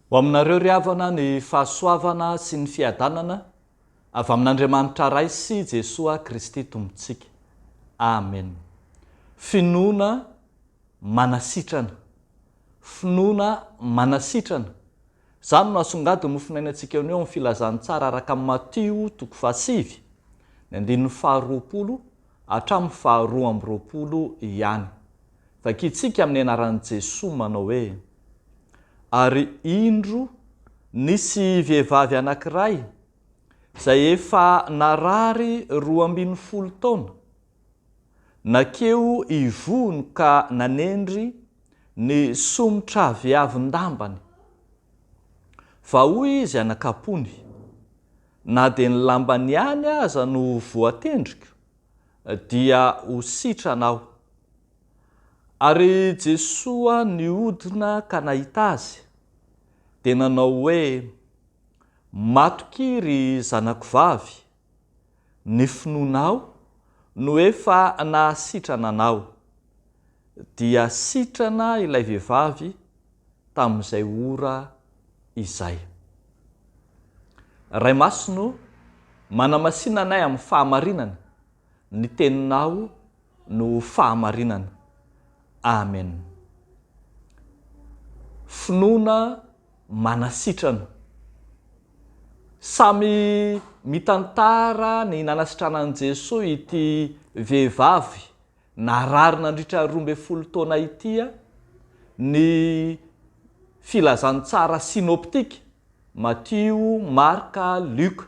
Ho aminareo ry havana ny fahasoavana sy ny fiadanana avy amin'Andriamanitra ray sy Jesosy Kristy tompontsika. Amen. Finoana manasitrana. Finoana manasitrana. Izany no asongadiny no finainantsika eo amin'ny filazantsara araka amin'ny Matio 7, ny 20 hatramin'ny 20 ihany. Vakitsika amin'ny anaran'i Jesosy manao hoe: ary indro nisy vehivavy anankiray izay efa narary 12 taona, nakeo ivony ka nanendry ny somotra viavin-dambany. Fa hoy izy anakapony, na dia ny lambany ihany aza no voatendrika dia ho sitranao. Ary Jesosy nihodina ka nahita azy, dia nanao hoe: matokiry zanako vavy, ny finoanao no efa nahasitrana anao. Dia sitrana ilay vehivavy tamin'izay ora izay. Ray Masino, manamasina anay amin'ny fahamarinana, ny teninao no fahamarinana. Amen. Finoana manasitrana. Samy mitantara ny nanasitranan'i Jesosy ity vehivavy narary nandritra 12 taona ity, ny filazantsara sinoptika Matio, Marka, Luka.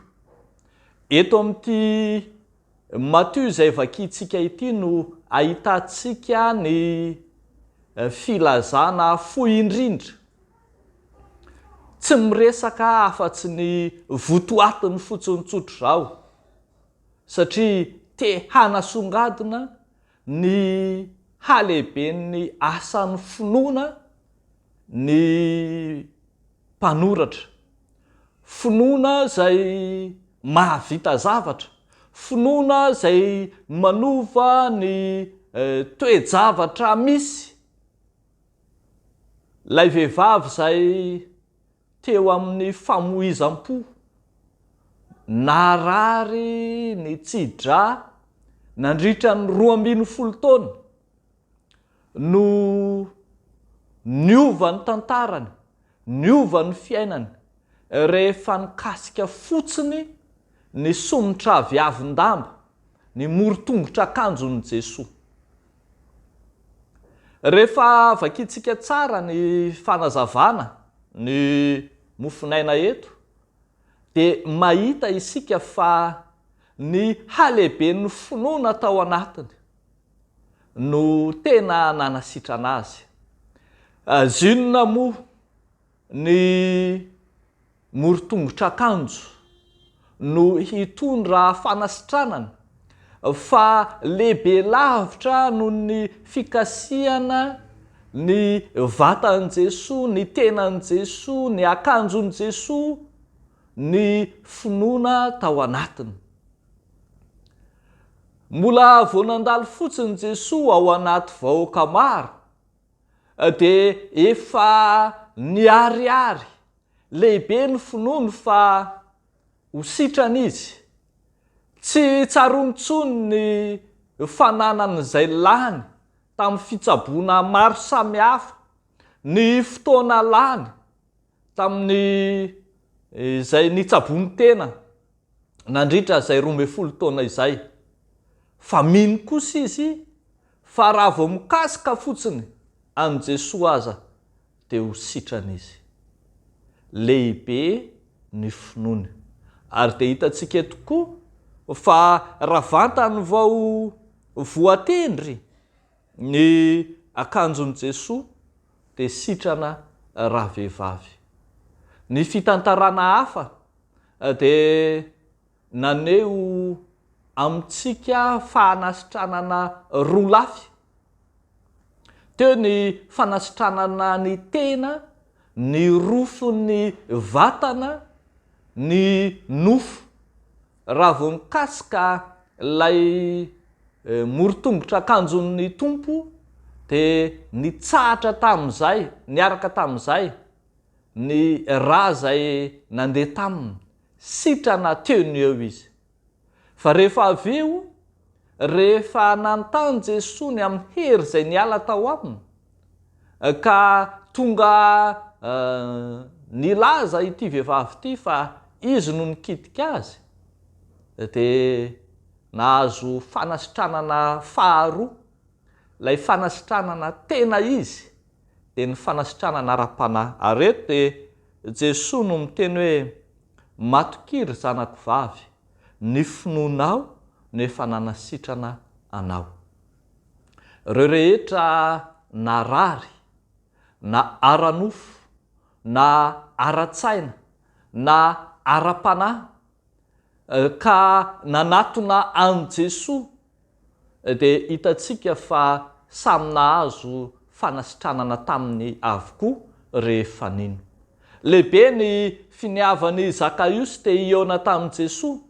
Eto amin'ity Matio izay vakintsika ity no ahitantsika ny filazana fohy indrindra. Tsy miresaka afa-tsy ny votoatiny fotsiny tsotro izao, satria te hanasongadina ny halehiben'ny asan'ny finoana ny mpanoratra. Finoana izay mahavita zavatra, finoana izay manova ny toe-javatra misy. Lay vehivavy izay teo amin'ny famoizam-po, narary ny tsidra nandritra ny 12 taona, no niova ny tantarany, niova ny fiainany rehefa nikasika fotsiny ny somotra viavin-damba, ny morotongotra akanjon'i Jesosy. Rehefa vakintsika tsara ny fanazavana ny mofinaina eto, dia mahita isika fa ny halehiben'ny finoana tao anatiny no tena nanasitrana azy. Zinona moa ny morotongotra akanjo no hitondra fanasitranana, fa lehibe lavitra noho ny fikasiana ny vatan'i Jesosy, ny tenan'i Jesosy, ny akanjon'i Jesosy, ny finoana tao anatiny. Mbola vao nandalo fotsiny Jesosy ao anaty vahoaka maro, dia efa niariary lehibe ny finoany fa ho sitrana izy. Tsy tsaroany intsony ny fananan'izay lany tamin'ny fitsaboana maro samihafa, ny fotoana lany tamin'ny izay nitsaboany tena nandritra izay 12 taona izay. Fa mino kosa izy fa raha vao mikasika fotsiny an' Jesosy aza dia ho sitrana izy. Lehibe ny finoana. Ary dia hitantsika eto koa fa raha vantany vao voatendry ny akanjon'i Jesosy dia sitrana raha vehivavy. Ny fitantarana hafa dia naneo amintsika fanasitranana roa lafy. Teo ny fanasitranana ny tena, ny rofon'ny vatana, ny nofo. Raha vao mikasika lay morotongotra akanjon'ny tompo dia nitsahatra tamin'izay, niaraka tamin'izay ny raha zay nandeha taminy sitrana teony eo izy. Fa rehefa avy eo, rehefa nantany Jesosy ny amin'ny hery zay niala tao aminy, ka tonga nilaza ity vehivavy ity fa izy no nikitika azy, dia nahazo fanasitranana faharoa. Lay fanasitranana tena izy dia ny fanasitranana ara-panahy. Ary eto dia Jesosy no miteny hoe matokiry zanako vavy, ny finoanao no efa nanasitrana anao. Ireo rehetra na rary, na ara-nofo, na ara-tsaina, na ara-panahy ka nanatona an Jesosy, dia hitantsika fa samy nahazo fanasitranana taminy avokoa rehefa nino. Lehibe ny finiavan'ny Zakaiosy te hiona tamin'i Jesosy,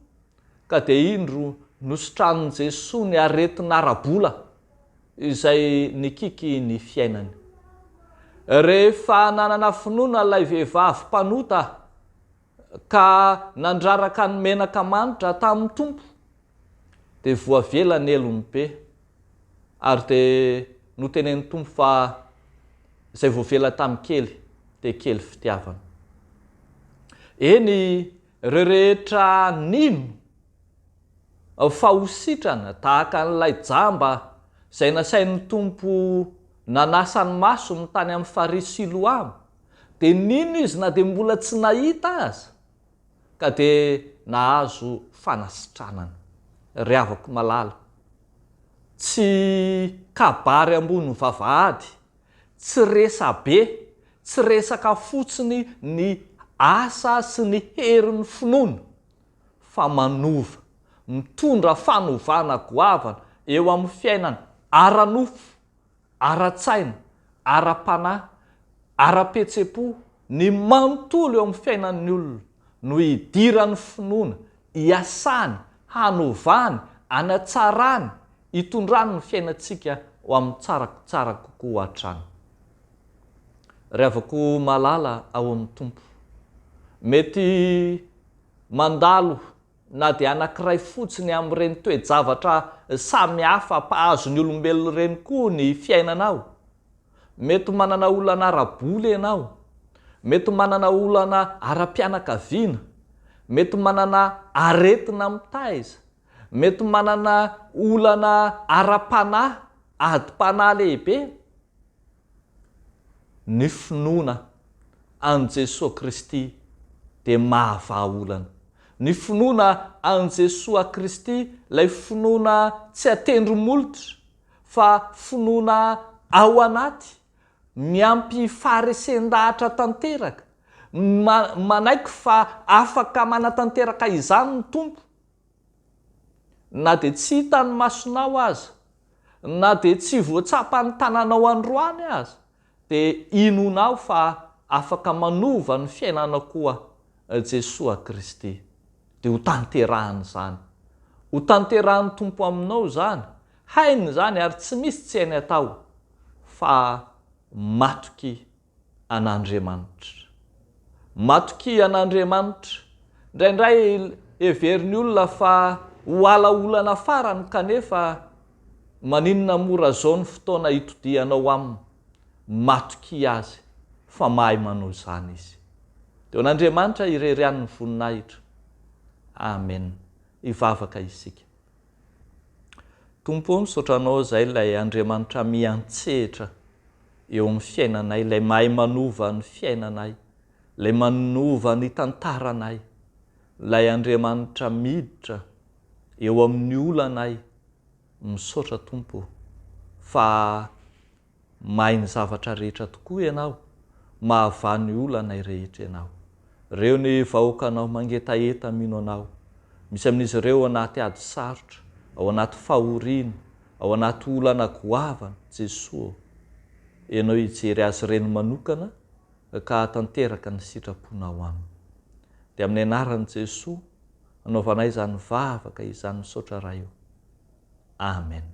ka dia indro nositran'i Jesosy ny aretin'ara-bola izay nikiky ny fiainany. Rehefa nanana finoana ilay vehivavy mpanota ka nandraraka ny menaka manitra tamin'ny tompo, dia voavela ny elony be, ary dia notenen'ny tompo fa izay voavela tamin'ny kely dia kely fitiavana. Eny, ireo rehetra nino fahositrana tahaka n'ilay jamba izay nasain'ny tompo nanasa ny masony tany amin'ny farihy Siloamo, dia nino izy na dia mbola tsy nahita azy, ka dia nahazo fanasitranana. Ry havako malala, tsy kabary ambony vavahady, tsy resa be, tsy resaka fotsiny ny asa sy ny herin'ny finoana, fa manova, mitondra fanovana goavana eo amin'ny fiainana ara-nofo, ara-tsaina, ara-panahy, ara-petsepo, ny manontolo eo amin'ny fiainan'ny olona no hidiran'ny finoana, hiasany, hanovany, hanatsarany, hitondrany ny fiainantsika ho amin'ny tsara kokoa hatrany. Ry havako malala ao amin'ny tompo, mety mandalo na dia anankiray fotsiny amin'ireny toe-javatra samy hafa mpahazo ny olombelona ireny koa ny fiainanao. Mety manana olana ara-bola ianao, mety manana olana ara-pianakaviana, mety manana aretina mitaiza, mety manana olana ara-panahy, adi-panahy lehibe. Ny finoana an Jesosy Kristy dia mahavaha-olana. Ny finoana an Jesosy Kristy, ilay finoana tsy atendro-molotra fa finoana ao anaty, miampy faharesen-dahatra tanteraka, manaiky fa afaka manatanteraka izany ny tompo. Na dia tsy hitany masonao aza, na dia tsy voatsapany tananao androany aza, dia inonao fa afaka manova ny fiainana koa Jesosy Kristy. Dia ho tanterahany zany, ho tanterahany tompo aminao zany, hainy zany ary tsy misy tsy hainy atao fa matoky an'Andriamanitra. Matoky an'Andriamanitra. Indraindray heverin'ny olona fa ho alaolana farany, kanefa maninona mora zao ny fotoana hitodianao aminy. Matoky azy, fa mahay manao zany izy. Dia n'Andriamanitra irerian'ny voninahitra. Amen. Ivavaka isika. Tompo, misaotra anao izay ilay Andriamanitra miantsehatra eo amin'ny fiainanay, ilay mahay manova ny fiainanay, ilay manova ny tantaranay, ilay Andriamanitra miditra eo amin'ny olanay. Misaotra Tompo fa mahay ny zavatra rehetra tokoa ianao, mahavaha ny olanay rehetra ianao. Ireo ny vahoakanao mangetaeta mino anao, misy amin'izy ireo anaty ady sarotra, ao anaty fahoriana, ao anaty olana goavana. Jesosy, ianao hijery azy ireny manokana ka tanteraka ny sitraponao aminy. Dia amin'ny anaran'i Jesosy anaovanay izany vavaka izany misaotra raha io. Amen.